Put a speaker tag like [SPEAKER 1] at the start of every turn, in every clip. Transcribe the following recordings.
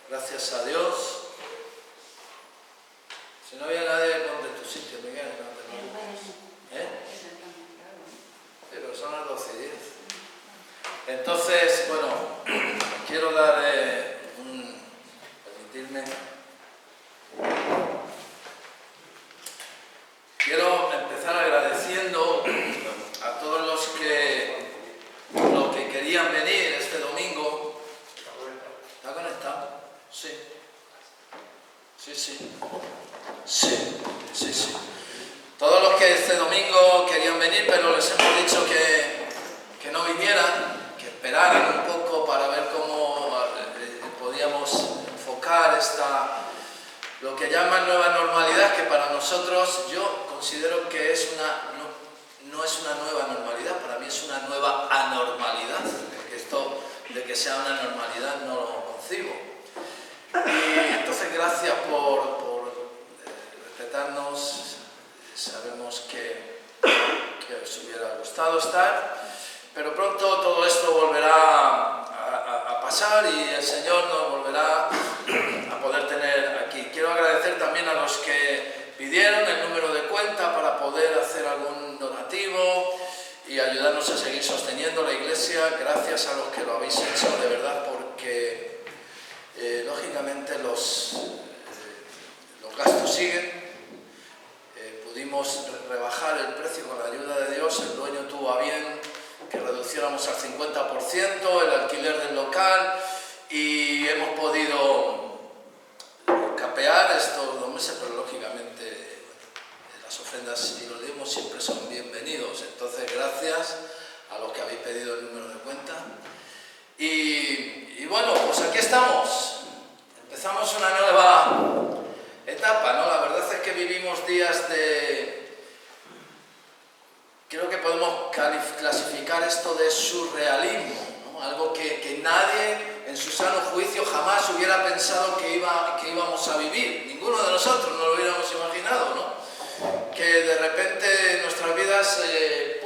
[SPEAKER 1] Gracias a Dios. Si no había nadie, ponte tu sitio, Miguel, no te preocupes. Sí, pero son las 12:10. Entonces, bueno, quiero dar permitirme. Quiero empezar agradeciendo a todos los que querían venir este domingo. ¿Está conectado? Sí. Sí. Todos los que este domingo querían venir, pero les hemos dicho que no vinieran, que esperaran un poco para ver cómo podíamos enfocar lo que llaman nueva normalidad, que para nosotros yo considero que no es una nueva normalidad, para mí es una nueva anormalidad, porque esto de que sea una normalidad no lo concibo. Y entonces gracias por respetarnos. Sabemos que os hubiera gustado estar, pero pronto todo esto volverá a pasar y el Señor nos volverá a poder tener aquí. Quiero agradecer también a los que pidieron el número de cuenta para poder hacer algún donativo y ayudarnos a seguir sosteniendo la iglesia. Gracias a los que lo habéis hecho, de verdad, porque lógicamente los gastos siguen. Pudimos rebajar el precio con la ayuda de Dios. El dueño tuvo a bien que reduciéramos al 50% el alquiler del local y hemos podido capear estos 2 meses, pero lógicamente las ofrendas y los diezmos siempre son bienvenidos. Entonces, gracias a los que habéis pedido el número de cuenta. Y bueno, pues aquí estamos. Empezamos una nueva etapa, ¿no? La verdad es que vivimos días creo que podemos clasificar esto de surrealismo, ¿no? Algo que nadie en su sano juicio jamás hubiera pensado que íbamos a vivir. Ninguno de nosotros no lo hubiéramos imaginado, ¿no? Que de repente nuestras vidas, el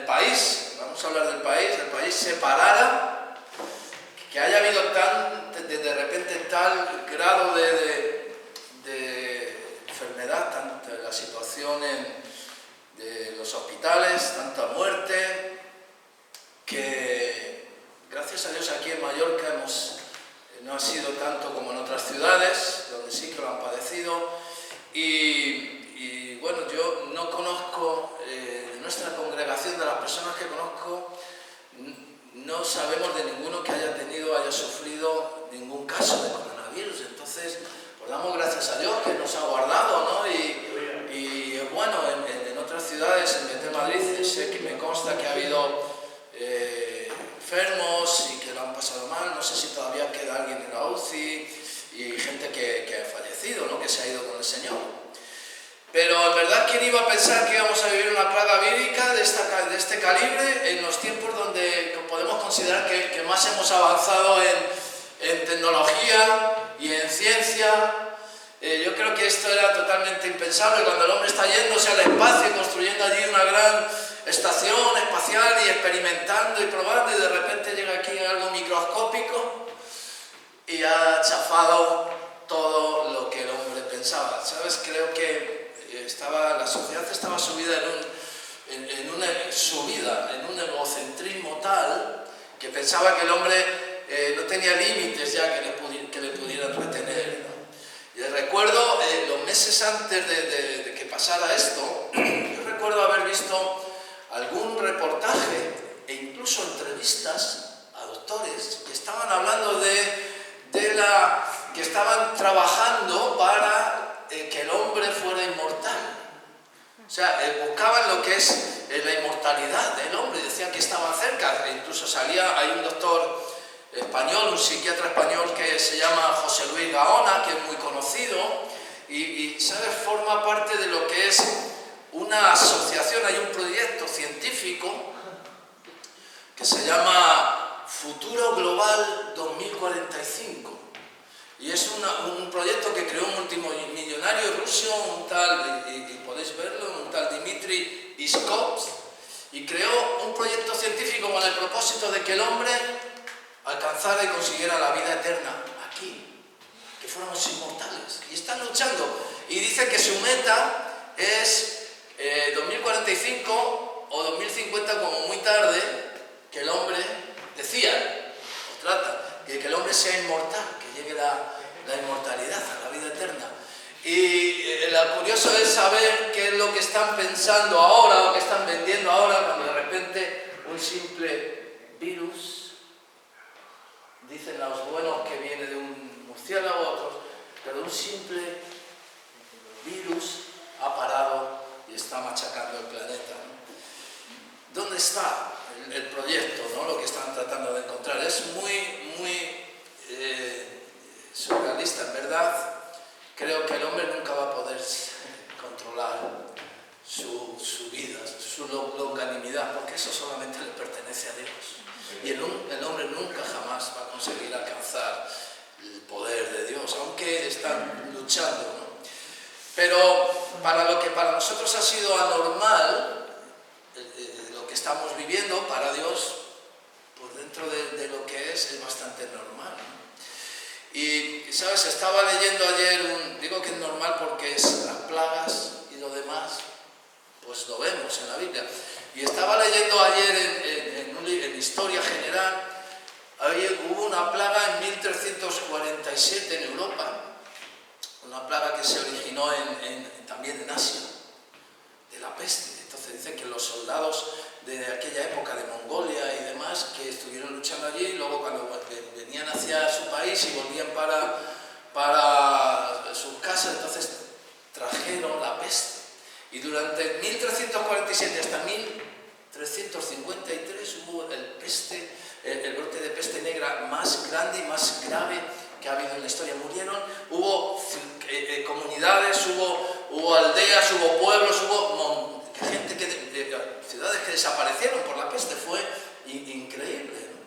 [SPEAKER 1] país, vamos a hablar del país, el país se parara, que haya habido de repente tal grado de enfermedad, tanta la situación de los hospitales, tanta muerte, que gracias a Dios aquí en Mallorca no ha sido tanto como en otras ciudades, donde sí que lo han padecido. Y bueno, yo no conozco, de nuestra congregación, de las personas que conozco, no sabemos de ninguno que haya sufrido ningún caso de coronavirus. Entonces, pues damos gracias a Dios que nos ha guardado, ¿no? Y bueno, en otras ciudades, en Madrid, sé que me consta que ha habido enfermos y que lo han pasado mal. No sé si todavía queda alguien en la UCI y gente que ha fallecido, ¿no? Que se ha ido con el Señor. Pero en verdad, ¿quién iba a pensar que íbamos a vivir una plaga vírica de este calibre en los tiempos donde podemos considerar que más hemos avanzado en tecnología y en ciencia? Yo creo que esto era totalmente impensable cuando el hombre está yéndose al espacio y construyendo allí una gran estación espacial y experimentando y probando, y de repente llega aquí algo microscópico y ha chafado todo lo que el hombre pensaba. ¿Sabes? Creo que la sociedad estaba sumida en un egocentrismo tal que pensaba que el hombre no tenía límites ya que le pudieran retener, ¿no? Y recuerdo los meses antes de que pasara esto, yo recuerdo haber visto algún reportaje e incluso entrevistas a doctores que estaban hablando que estaban trabajando para que el hombre fuera inmortal. O sea, buscaban lo que es la inmortalidad del hombre, decían que estaba cerca. Incluso hay un doctor español, un psiquiatra español que se llama José Luis Gaona, que es muy conocido, y ¿sabes? Forma parte de lo que es una asociación. Hay un proyecto científico que se llama Futuro Global 2045. Y es un proyecto que creó un multimillonario ruso, un tal, y podéis verlo, un tal Dmitry Iskov, y creó un proyecto científico con el propósito de que el hombre alcanzara y consiguiera la vida eterna aquí, que fuéramos inmortales. Y están luchando. Y dice que su meta es 2045 o 2050 como muy tarde, que el hombre, decía, o trata, que el hombre sea inmortal, que llegue la inmortalidad, a la vida eterna. Y lo curioso es saber qué es lo que están pensando ahora o que están vendiendo ahora cuando de repente un simple virus, dicen los buenos que viene de un murciélago, otros, pero un simple virus ha parado y está machacando el planeta, ¿no? ¿Dónde está el proyecto, ¿no? Lo que están tratando de encontrar? Es muy surrealista, en verdad. Creo que el hombre nunca va a poder controlar su vida, su longanimidad, porque eso solamente le pertenece a Dios. Y el hombre nunca jamás va a conseguir alcanzar el poder de Dios, aunque están luchando, ¿no? Pero para lo que para nosotros ha sido anormal, lo que estamos viviendo, para Dios, por dentro de lo que es bastante normal, ¿no? Y, ¿sabes? Estaba leyendo ayer, digo que es normal porque es las plagas y lo demás, pues lo vemos en la Biblia. Y estaba leyendo ayer en Historia General, hubo una plaga en 1347 en Europa, una plaga que se originó también en Asia, de la peste. Entonces dicen que los soldados de aquella época de Mongolia y demás, que estuvieron luchando allí, luego cuando venían hacia su país y volvían para sus casas, entonces trajeron la peste. Y durante 1347 hasta 1353 hubo el brote de peste negra más grande y más grave que ha habido en la historia. Hubo comunidades, hubo aldeas, hubo pueblos, hubo gente ciudades que desaparecieron por la peste. Fue increíble, ¿no?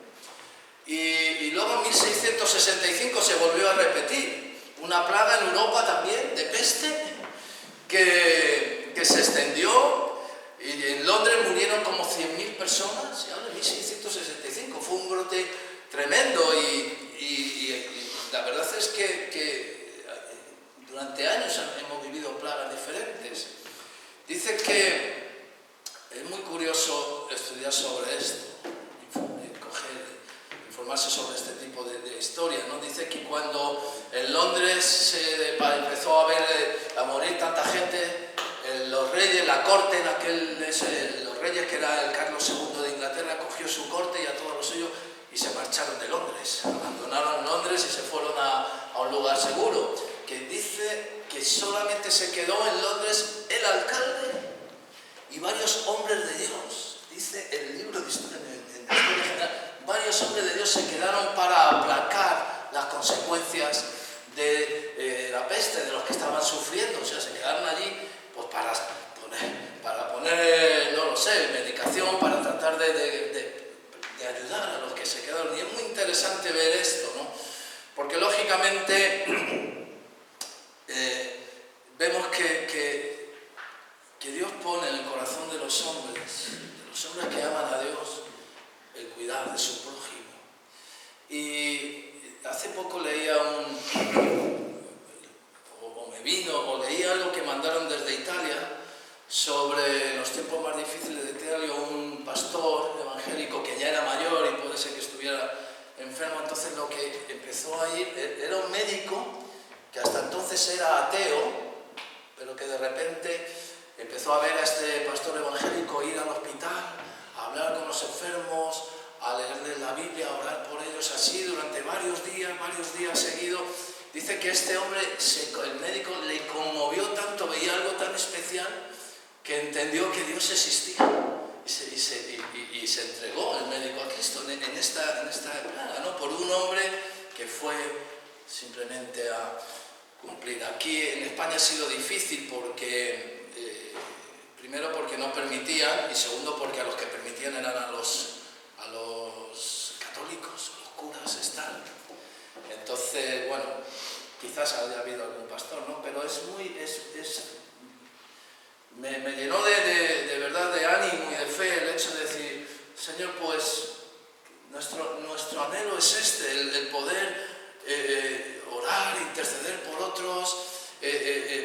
[SPEAKER 1] Y luego en 1665 se volvió a repetir una plaga en Europa también de peste que se extendió, y en Londres murieron como 100.000 personas, y ahora en 1665 fue un brote tremendo, y la verdad es que durante años hemos vivido plagas diferentes. Dice que es muy curioso estudiar sobre esto, informarse sobre este tipo de historia, ¿no? Dice que cuando en Londres empezó a morir tanta gente, los reyes, la corte los reyes, que era el Carlos II de Inglaterra, cogió su corte y a todos los suyos y se marcharon de Londres, abandonaron Londres y se fueron a un lugar seguro. Que dice que solamente se quedó en Londres el alcalde y varios hombres de Dios. Dice el libro de historia, varios hombres de Dios se quedaron para aplacar las consecuencias de la peste, de los que estaban sufriendo. O sea, se quedaron allí pues para poner, no lo sé, medicación, para tratar de ayudar a los que se quedaron. Y es muy interesante ver esto, ¿no? Porque lógicamente vemos que Dios pone en el corazón de los hombres que aman a Dios, el cuidar de su prójimo. Y hace poco leía leí algo que mandaron desde Italia sobre los tiempos más difíciles de Italia. Un pastor evangélico que ya era mayor y puede ser que estuviera enfermo, entonces lo que empezó a ir, era un médico que hasta entonces era ateo, pero que de repente empezó a ver a este pastor evangélico ir al hospital, a hablar con los enfermos, a leerles la Biblia, a orar por ellos, así durante varios días seguidos. Dice que este hombre, el médico, le conmovió tanto, veía algo tan especial, que entendió que Dios existía y se entregó el médico a Cristo en esta plaga, ¿no? Por un hombre que fue simplemente a cumplir. Aquí en España ha sido difícil porque primero porque no permitían, y segundo porque a los que permitían eran a los católicos, los curas, están. Entonces, bueno, quizás haya habido algún pastor, ¿no? Pero me llenó de verdad de ánimo y de fe el hecho de decir, Señor, pues Nuestro anhelo es este, el poder orar, interceder por otros,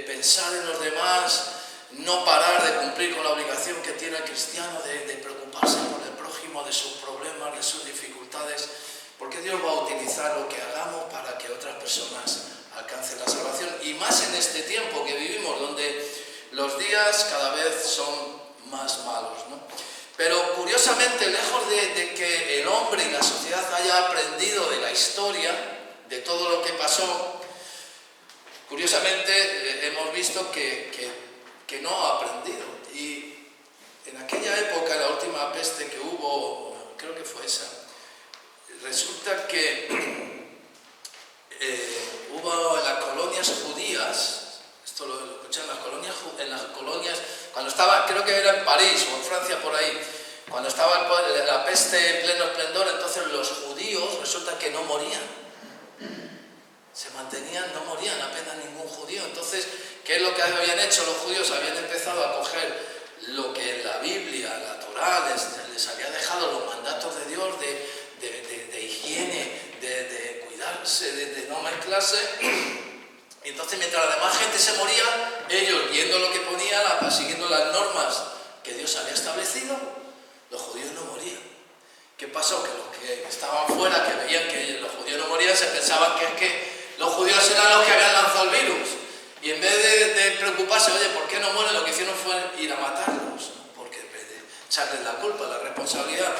[SPEAKER 1] pensar en los demás, no parar de cumplir con la obligación que tiene el cristiano de preocuparse por el prójimo, de sus problemas, de sus dificultades, porque Dios va a utilizar lo que hagamos para que otras personas alcancen la salvación, y más en este tiempo que vivimos, donde los días cada vez son más malos, ¿no? Pero curiosamente, lejos de que el hombre y la sociedad haya aprendido de la historia, de todo lo que pasó, curiosamente hemos visto que no ha aprendido. Y en aquella época, la última peste que hubo, creo que fue esa, resulta que hubo en las colonias judías, esto lo escuché en las colonias, cuando estaba, creo que era en París o en Francia por ahí, cuando estaba la peste en pleno esplendor, entonces los judíos resulta que no morían, se mantenían, no morían apenas ningún judío. Entonces, ¿qué es lo que habían hecho los judíos? Habían empezado a coger lo que en la Biblia, la Torá, les había dejado los mandatos de Dios de higiene, de cuidarse, de no mezclarse. Y entonces, mientras la demás gente se moría, ellos, viendo lo que ponía, siguiendo las normas que Dios había establecido, los judíos no morían. ¿Qué pasó? Que los que estaban fuera, que veían que los judíos no morían, se pensaban que es que los judíos eran los que habían lanzado el virus. Y en vez de preocuparse, oye, ¿por qué no mueren? Lo que hicieron fue ir a matarlos, ¿no? Porque echarles la culpa, la responsabilidad.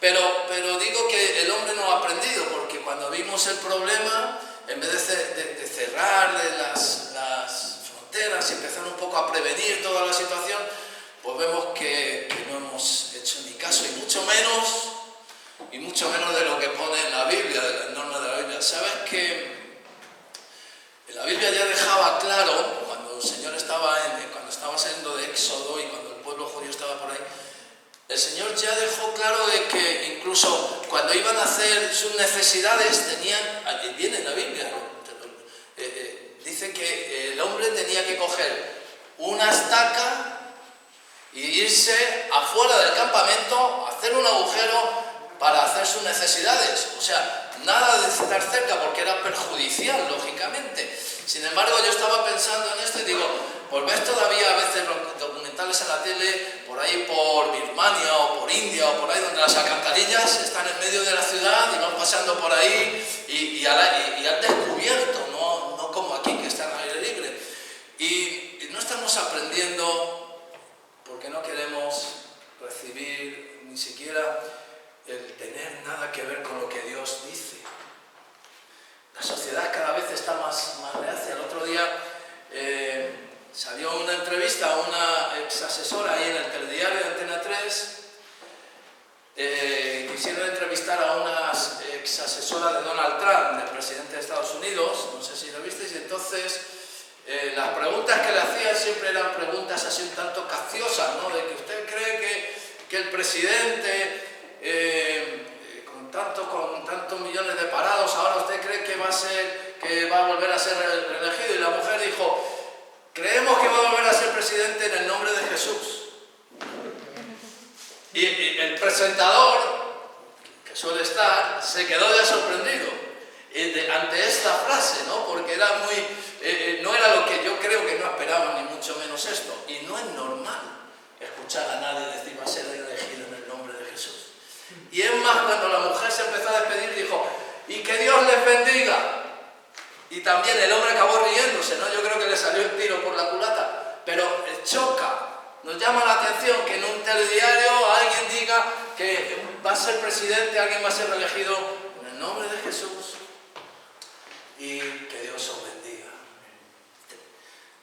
[SPEAKER 1] Pero digo que el hombre no ha aprendido, porque cuando vimos el problema, en vez de cerrarle las fronteras y empezar un poco a prevenir toda la situación, pues vemos que no hemos hecho ni caso, y mucho menos de lo que pone en la Biblia, de las normas de la Biblia. ¿Sabes que la Biblia ya dejaba claro, cuando el Señor cuando estaba saliendo de Éxodo y cuando el pueblo judío estaba por ahí, el Señor ya dejó claro de que incluso cuando iban a hacer sus necesidades viene en la Biblia, ¿no? Dice que el hombre tenía que coger una estaca y irse afuera del campamento, hacer un agujero para hacer sus necesidades. O sea, nada de estar cerca, porque era perjudicial, lógicamente. Sin embargo, yo estaba pensando en esto y digo, pues ves todavía a veces documentales en la tele, por ahí por Birmania o por India o por ahí, donde las alcantarillas están en medio de la ciudad y van pasando por ahí y al descubierto, no como aquí, que está al aire libre. Y no estamos aprendiendo porque no queremos recibir ni siquiera el tener nada que ver con lo que Dios dice. La sociedad cada vez está más reacia. El otro día salió una entrevista a una ex asesora ahí en el telediario de Antena 3. Quisieron entrevistar a una ex asesora de Donald Trump, del presidente de Estados Unidos, no sé si lo visteis, y entonces las preguntas que le hacían siempre eran preguntas así un tanto capciosas, ¿no? De que usted cree que el presidente, con tantos millones de parados, ahora usted cree que va a volver a ser reelegido. Y la mujer dijo, creemos que va a volver a ser presidente en el nombre de Jesús. Y el presentador, que suele estar, se quedó ya sorprendido ante esta frase, ¿no? Porque era no era lo que yo creo, que no esperaban ni mucho menos esto. Y no es normal escuchar a nadie decir va a ser elegido en el nombre de Jesús. Y es más, cuando la mujer se empezó a despedir, dijo, y que Dios les bendiga. Y también el hombre acabó riéndose, ¿no? Yo creo que le salió el tiro por la culata. Pero choca, nos llama la atención que en un telediario alguien diga que va a ser presidente, alguien va a ser elegido en el nombre de Jesús. Y que Dios os bendiga.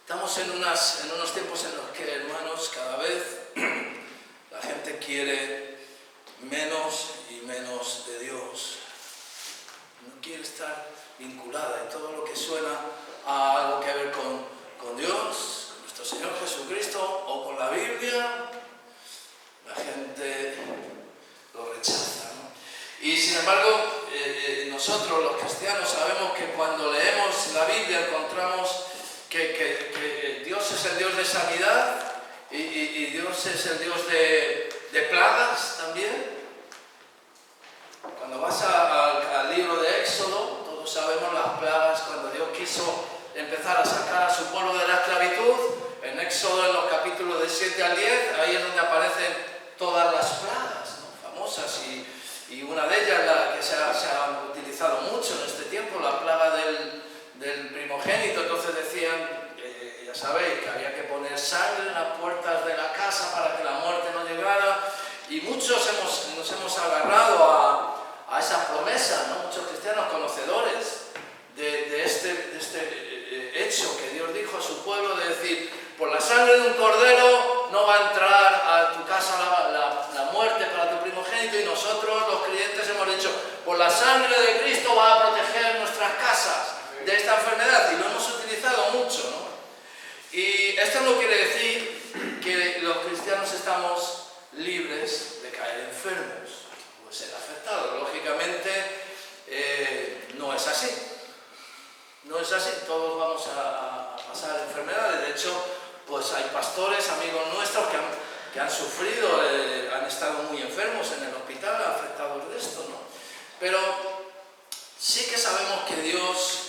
[SPEAKER 1] Estamos en unos tiempos en los que, hermanos, cada vez la gente quiere menos y menos de Dios. No quiere estar vinculada en todo lo que suena a algo que ver con Dios, con nuestro Señor Jesucristo o con la Biblia. La gente lo rechaza, ¿no? Y sin embargo, nosotros los cristianos sabemos que cuando leemos la Biblia encontramos que Dios es el Dios de sanidad y Dios es el Dios de plagas también. Cuando vas al libro de Éxodo, todos sabemos las plagas, cuando Dios quiso empezar a sacar a su pueblo de la esclavitud, en Éxodo, en los capítulos de 7 al 10, ahí es donde aparecen todas las plagas, ¿no?, famosas, y una de ellas, la que se ha utilizado mucho en este tiempo, la plaga del primogénito. Entonces decían, ya sabéis, que había que poner sangre en las puertas de la casa para que la muerte no llegara, y muchos nos hemos agarrado a esa promesa, ¿no?, muchos cristianos conocedores de este hecho que Dios dijo a su pueblo, de decir, por la sangre de un cordero no va a entrar a tu casa la muerte para tu primogénito, y nosotros los creyentes hemos dicho, por la sangre de Cristo va a proteger nuestras casas de esta enfermedad, y lo hemos utilizado mucho, ¿no? Y esto no quiere decir que los cristianos estamos libres de caer enfermos o de ser afectados. Lógicamente no es así. No es así, todos vamos a pasar enfermedades. De hecho, pues hay pastores, amigos nuestros, que han sufrido, han estado muy enfermos en el hospital, afectados de esto, ¿no? Pero sí que sabemos que Dios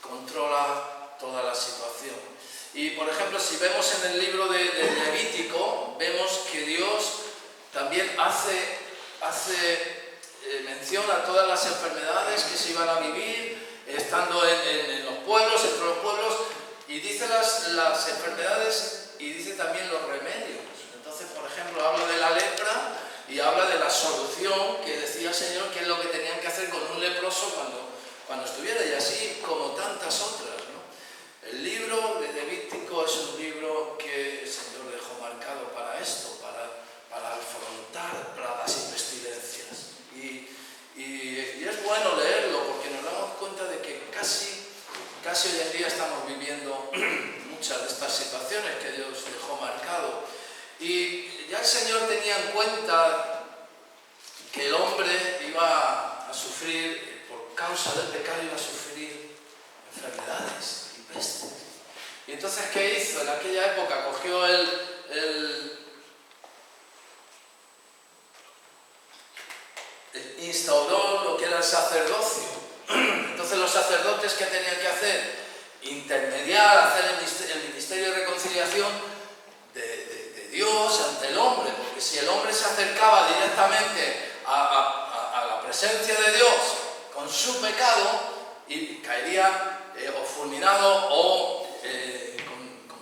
[SPEAKER 1] controla toda la situación. Y por ejemplo, si vemos en el libro de Levítico, vemos que Dios también hace mención a todas las enfermedades que se iban a vivir estando en los pueblos, entre los pueblos, y dice las enfermedades y dice también los remedios. Entonces, por ejemplo, habla de la lepra y habla de la solución que decía el Señor, que es lo que tenían que hacer con un leproso cuando estuviera, y así como tantas otras, ¿no? El libro de Levítico es un libro que el Señor dejó marcado para esto, para afrontar plagas y pestilencias. Y es bueno leerlo, porque nos damos cuenta de que casi hoy en día estamos viviendo muchas de estas situaciones que Dios dejó marcado. Y ya el Señor tenía en cuenta que el hombre iba a sufrir, por causa del pecado, iba a sufrir enfermedades y pestes. Y entonces, ¿qué hizo? En aquella época cogió instauró lo que era el sacerdocio. Entonces los sacerdotes, ¿qué tenían que hacer? Intermediar, hacer el ministerio de reconciliación de Dios ante el hombre, porque si el hombre se acercaba directamente a la presencia de Dios con su pecado, y caería o fulminado o con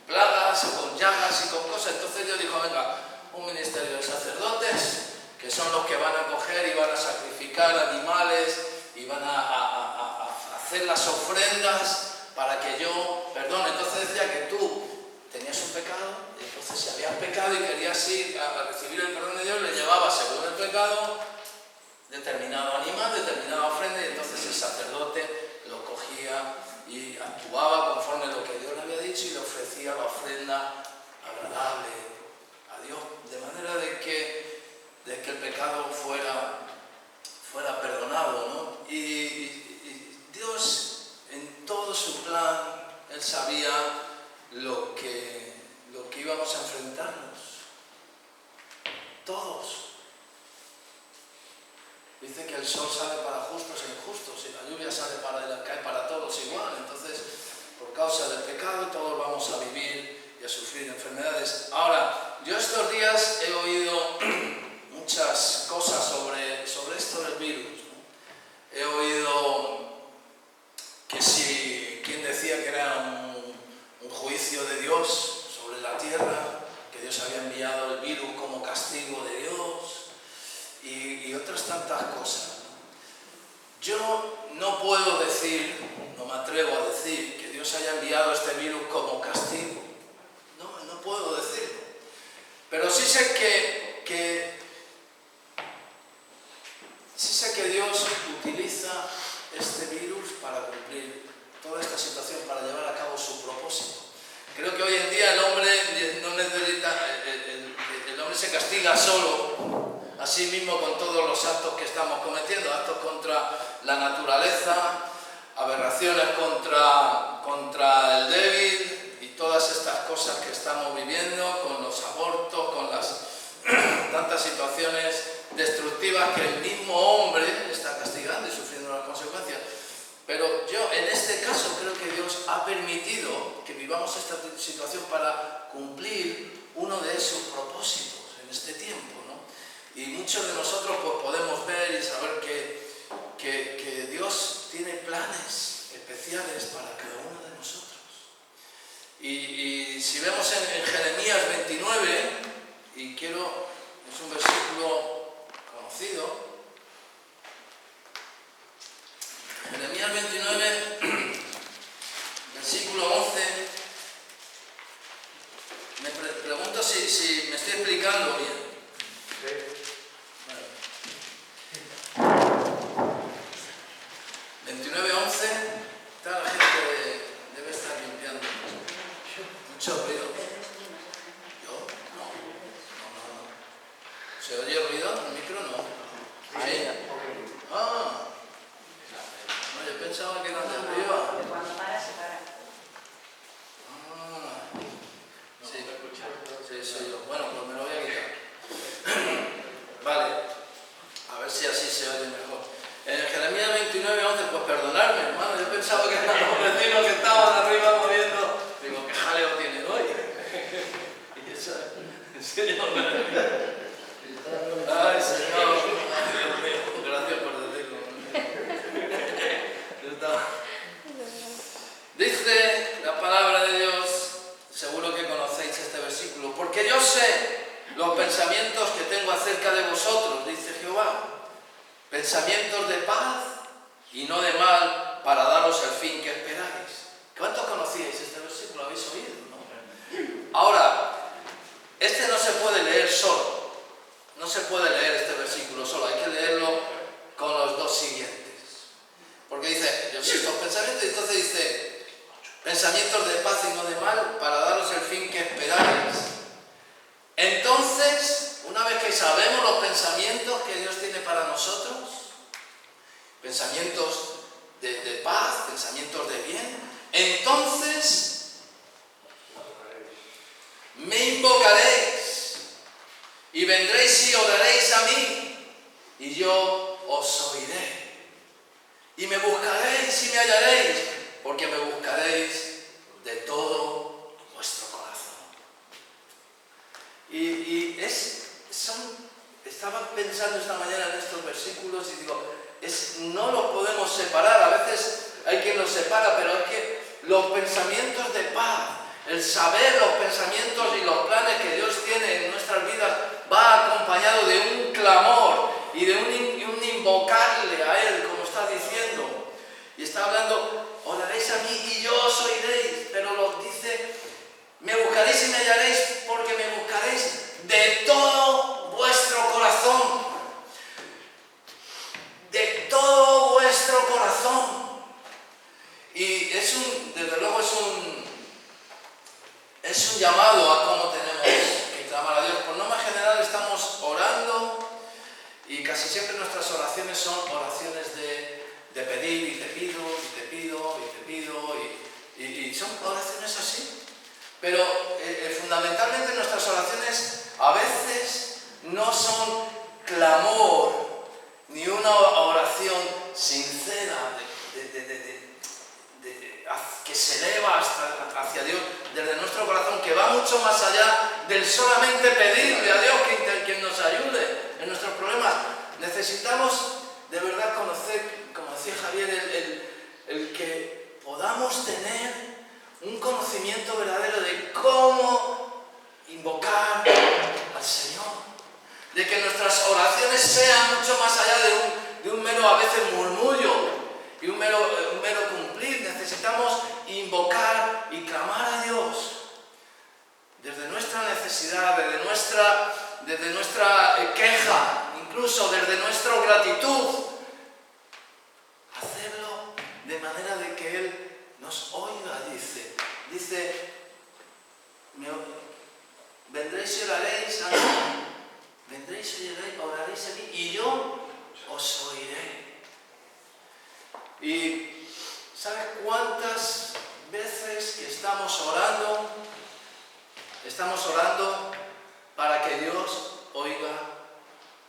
[SPEAKER 1] plagas o con llagas y con cosas. Entonces Dios dijo, venga, un ministerio de sacerdotes, que son los que van a coger y van a sacrificar animales y van a hacer las ofrendas para que yo perdone. Entonces decía que tú tenías un pecado, y entonces si habías pecado y querías ir a recibir el perdón de Dios, le llevabas, según el pecado, determinado animal, determinada ofrenda, y entonces el sacerdote lo cogía y actuaba conforme a lo que Dios le había dicho y le ofrecía la ofrenda agradable a Dios, de manera de que el pecado fuera perdonado, ¿no? Y Dios, en todo su plan, Él sabía lo que íbamos a enfrentarnos. Todos. Dice que el sol sale para justos e injustos, y la lluvia cae para todos igual. Entonces, por causa del pecado, todos vamos a vivir y a sufrir enfermedades. Ahora, yo estos días he oído muchas cosas sobre esto del virus, ¿no? He oído que si quien decía que era un juicio de Dios sobre la tierra, que Dios había enviado el virus como castigo de Dios, y otras tantas cosas, ¿no? Yo no puedo decir, no me atrevo a decir que Dios haya enviado este virus como castigo. No puedo decirlo. Pero sí sé que Dios utiliza este virus para cumplir toda esta situación, para llevar a cabo su propósito. Creo que hoy en día el hombre no necesita, el hombre se castiga solo a sí mismo con todos los actos que estamos cometiendo, actos contra la naturaleza, aberraciones contra el débil y todas estas cosas que estamos viviendo, con los abortos, con las tantas situaciones destructivas que el mismo hombre está castigando y sufriendo las consecuencias. Pero yo en este caso creo que Dios ha permitido que vivamos esta situación para cumplir uno de sus propósitos en este tiempo, ¿no? Y muchos de nosotros pues, podemos ver y saber que Dios tiene planes especiales para cada uno de nosotros. Y si vemos en Jeremías 29, y es un versículo conocido, Jeremías 29, versículo 11, me pregunto si me estoy explicando bien. Vale. 29:11, está la gente debe estar limpiando. Mucho ruido. ¿Yo? No. ¿Se oye ruido en el micro? No. ¿Sí? Ah. No, yo pensaba que eran de arriba.
[SPEAKER 2] Cuando para, se para.
[SPEAKER 1] Ah. Sí, soy yo. Bueno, pues me lo voy a quitar. Vale. A ver si así se oye mejor. En Jeremías 29:11, pues perdonadme, hermano. Yo pensaba que eran los vecinos que estaban arriba moviendo. Digo, ¿qué jaleo tienen hoy? Y eso, en serio, ay, Señor. Ay, Dios mío. Gracias por decirlo. Dice la palabra de Dios, seguro que conocéis este versículo, porque yo sé los pensamientos que tengo acerca de vosotros, dice Jehová, pensamientos de paz y no de mal, para daros el fin que esperáis. ¿Cuántos conocíais este versículo? ¿Lo habéis oído, no? Ahora, este no se puede leer solo, no se puede leer este versículo solo, hay que leerlo con los dos siguientes. Porque dice, yo sé estos pensamientos, y entonces dice, pensamientos de paz y no de mal, para daros el fin que esperáis. Entonces, una vez que sabemos los pensamientos que Dios tiene para nosotros, pensamientos de paz, pensamientos de bien, entonces me invocaréis y vendréis y oraréis a mí y yo os oiré. Y me buscaréis y me hallaréis, porque me buscaréis de todo vuestro corazón. Estaba pensando esta mañana en estos versículos y digo, no los podemos separar. A veces hay quien los separa, pero es que los pensamientos de paz, el saber los pensamientos y los planes que Dios tiene en nuestras vidas, va acompañado de un clamor y de un invocarle a Él, como está diciendo. Y está hablando, oraréis a mí y yo os oiréis, pero lo dice, me buscaréis y me hallaréis, porque me buscaréis de todo vuestro corazón. De todo vuestro corazón. Y desde luego es un llamado a cómo tenemos que clamar a Dios. Por norma general estamos orando y casi siempre nuestras oraciones son oraciones de pedir y te pido, y te pido, y te pido, y son oraciones así. Pero fundamentalmente nuestras oraciones a veces no son clamor, ni una oración sincera que se eleva hacia Dios desde nuestro corazón, que va mucho más allá del solamente pedirle a Dios que nos ayude en nuestros problemas. Necesitamos de verdad conocer, como decía Javier, el que podamos tener un conocimiento verdadero de cómo invocar al Señor, de que nuestras oraciones sean mucho más allá de un mero a veces murmullo y un mero cumplir. Necesitamos invocar y clamar a Dios desde nuestra necesidad, desde nuestra queja, incluso desde nuestra gratitud. Hacerlo de manera de que Él nos oiga, dice, vendréis y oraréis a mí, vendréis y oraréis a mí y yo os oiré. Y ¿sabes cuántas veces que estamos orando para que Dios oiga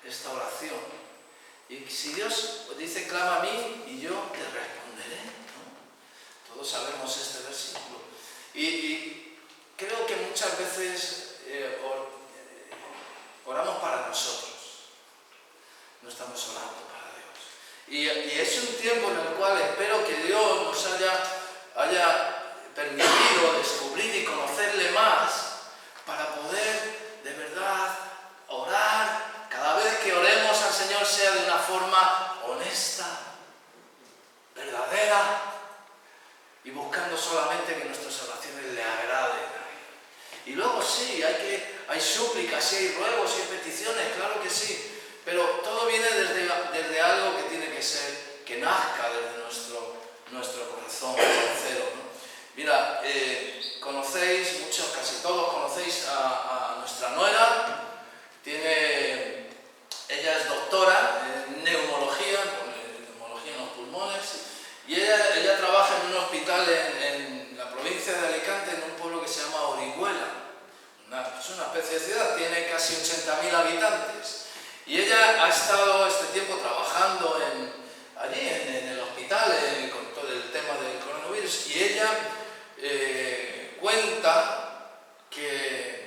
[SPEAKER 1] esta oración. Y si Dios dice, clama a mí y yo te responderé, ¿no? Todos sabemos este versículo. Y creo que muchas veces oramos para nosotros, no estamos orando para Dios. Y es un tiempo en el cual espero que Dios nos haya permitido descubrir y conocerle más para poder de verdad orar. Cada vez que oremos al Señor sea de una forma honesta, verdadera y buscando solamente que nuestras oraciones le agraden a Él. Y luego sí, hay súplicas, sí hay ruegos, sí hay peticiones, claro que sí, pero todo viene desde algo que tiene que ser, que nazca desde nuestro corazón sincero, ¿no? Mira, conocéis, muchos, casi todos conocéis a nuestra nuera. Ella es doctora en neumología en los pulmones, y ella trabaja en un hospital en la provincia de Alicante, en un pueblo que se llama Orihuela. Es una especie de ciudad, tiene casi 80.000 habitantes. Y ella ha estado este tiempo trabajando allí en el hospital con todo el tema del coronavirus, y ella cuenta que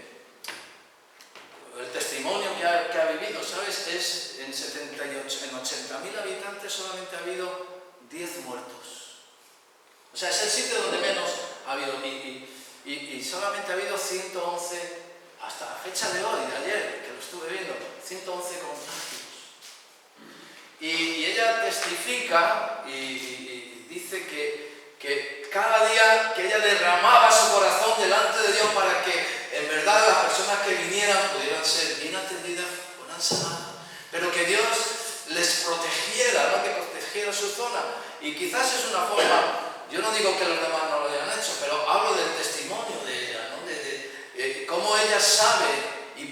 [SPEAKER 1] el testimonio que ha vivido, ¿sabes? Es en 80.000 habitantes solamente ha habido 10 muertos. O sea, es el sitio donde menos ha habido, y solamente ha habido 111, hasta la fecha de hoy, de ayer, que lo estuve viendo, 111 contagios. Y ella testifica y dice que cada día que ella derramaba su corazón delante de Dios para que en verdad las personas que vinieran pudieran ser bien atendidas, fueran sanadas, pero que Dios les protegiera, ¿no? Que protegiera su zona. Y quizás es una forma, yo no digo que los demás no lo hayan hecho, pero hablo del testimonio de ella, ¿no? De cómo ella sabe y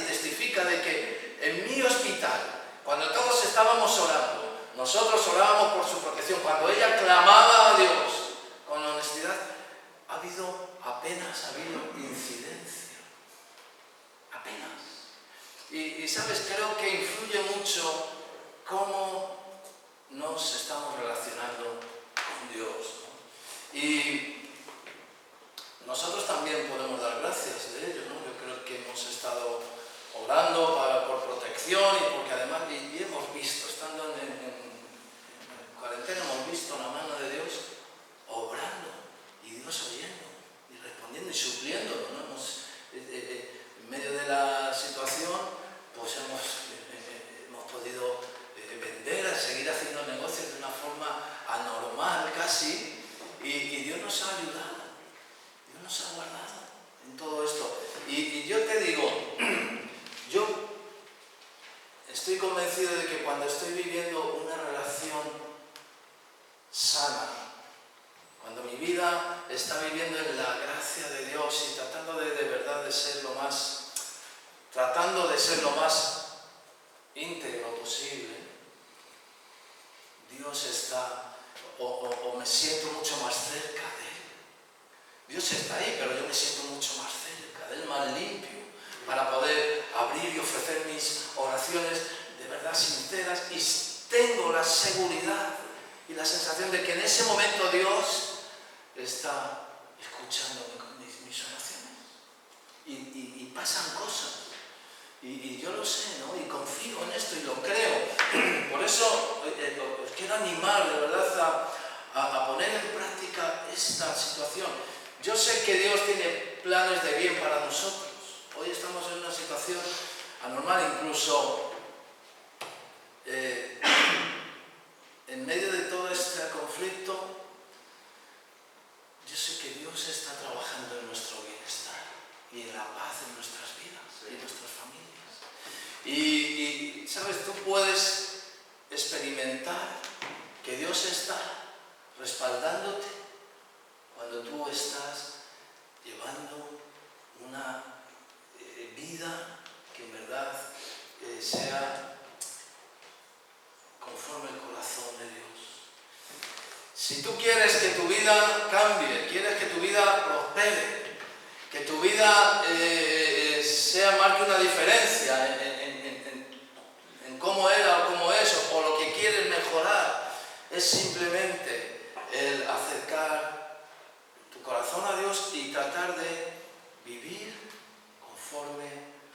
[SPEAKER 1] testifica de que en mi hospital, cuando todos estábamos orando, nosotros orábamos por su protección, cuando ella clamaba a Dios con honestidad, apenas ha habido incidencia. Apenas. Y sabes, creo que influye mucho cómo nos estamos relacionando con Dios, ¿no? Y nosotros también podemos dar gracias de ello, ¿no? Yo creo que hemos estado orando por protección y porque además y hemos visto, estando en cuarentena, hemos visto la mano de Dios obrando y Dios oyendo y respondiendo y supliendo, ¿no? En medio de la situación, pues hemos podido vender, seguir haciendo negocios de una forma anormal casi, y Dios nos ha ayudado, Dios nos ha guardado en todo esto. Y yo te digo, yo estoy convencido de que cuando estoy viviendo una relación sana, cuando mi vida está viviendo en la gracia de Dios y tratando de verdad de ser lo más íntegro posible, Dios está, o me siento mucho más cerca de Él. Dios está ahí, pero yo me siento mucho más cerca de Él, más limpio, para poder abrir y ofrecer mis oraciones de verdad sinceras, y tengo la seguridad y la sensación de que en ese momento Dios está escuchando mis oraciones y pasan cosas y yo lo sé, ¿no? Y confío en esto y lo creo. Por eso os quiero animar de verdad a poner en práctica esta situación. Yo sé que Dios tiene planes de bien para nosotros. Hoy estamos en una situación anormal, incluso en medio de todo este conflicto. Yo sé que Dios está trabajando en nuestro bienestar y en la paz en nuestras vidas y en nuestras familias. Y sabes, tú puedes experimentar que Dios está respaldándote cuando tú estás llevando una vida que en verdad sea conforme al corazón de Dios. Si tú quieres que tu vida cambie, quieres que tu vida prospere, que tu vida marque una diferencia cómo era o cómo es, o lo que quieres mejorar. Es simplemente el acercar tu corazón a Dios y tratar de vivir conforme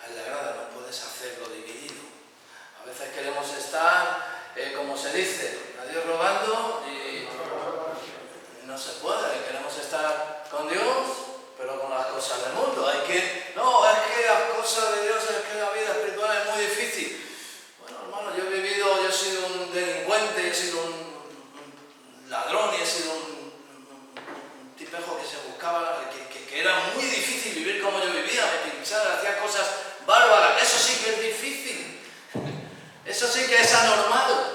[SPEAKER 1] a Él le agrada. No puedes hacerlo dividido. A veces queremos estar, como se dice, a Dios rogando y no se puede. Queremos estar con Dios, pero con las cosas del mundo. Es que las cosas de Dios, es que la vida espiritual es muy difícil. Bueno, hermano, yo he sido un delincuente, he sido un ladrón y he sido un tipejo que se buscaba, que era muy difícil vivir como yo vivía, me pinchaba, hacía cosas bárbaras. Eso sí que es difícil. Eso sí que es anormal.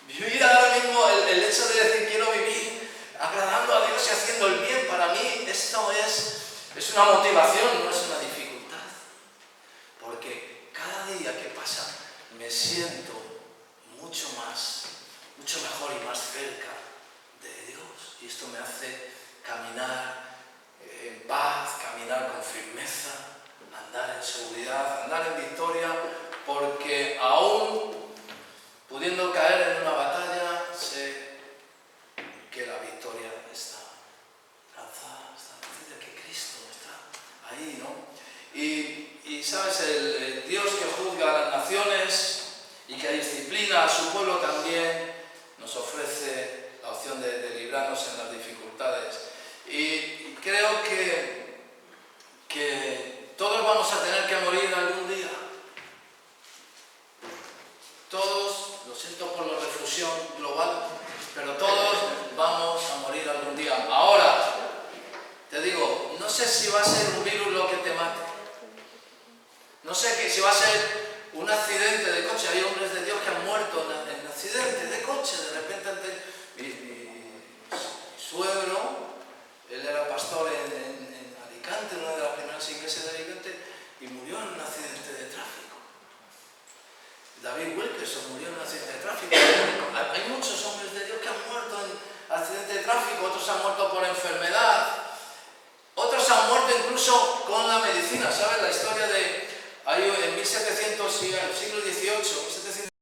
[SPEAKER 1] Vivir ahora mismo, el hecho de decir quiero vivir agradando a Dios y haciendo el bien, para mí esto es una motivación, no es una dificultad. Porque cada día que pasa me siento mucho mejor y más cerca de Dios. Y esto me hace caminar en paz, caminar con firmeza, andar en seguridad, andar en victoria, porque aún pudiendo caer en una batalla, sé que la victoria está lanzada, está vencida, que Cristo está ahí, ¿no? Y sabes, el Dios que juzga a las naciones y que disciplina a su pueblo también nos ofrece la opción de librarnos en las dificultades. Y creo que todos vamos a tener que morir algún día. Todos, lo siento por la refusión global, pero todos vamos a morir algún día. Ahora, te digo, no sé si va a ser un virus lo que te mate. No sé si va a ser un accidente de coche. Hay hombres de Dios que han muerto en accidentes de coche. De repente, mi suegro, él era pastor en Alicante, una de las primeras iglesias de Alicante, y murió en un accidente de tráfico. David Wilkerson murió en un accidente de tráfico. Hay muchos hombres de Dios que han muerto en accidentes de tráfico, otros han muerto por enfermedad, otros han muerto incluso con la medicina. ¿Sabes la historia de... Hay en 1700 y el siglo XVIII,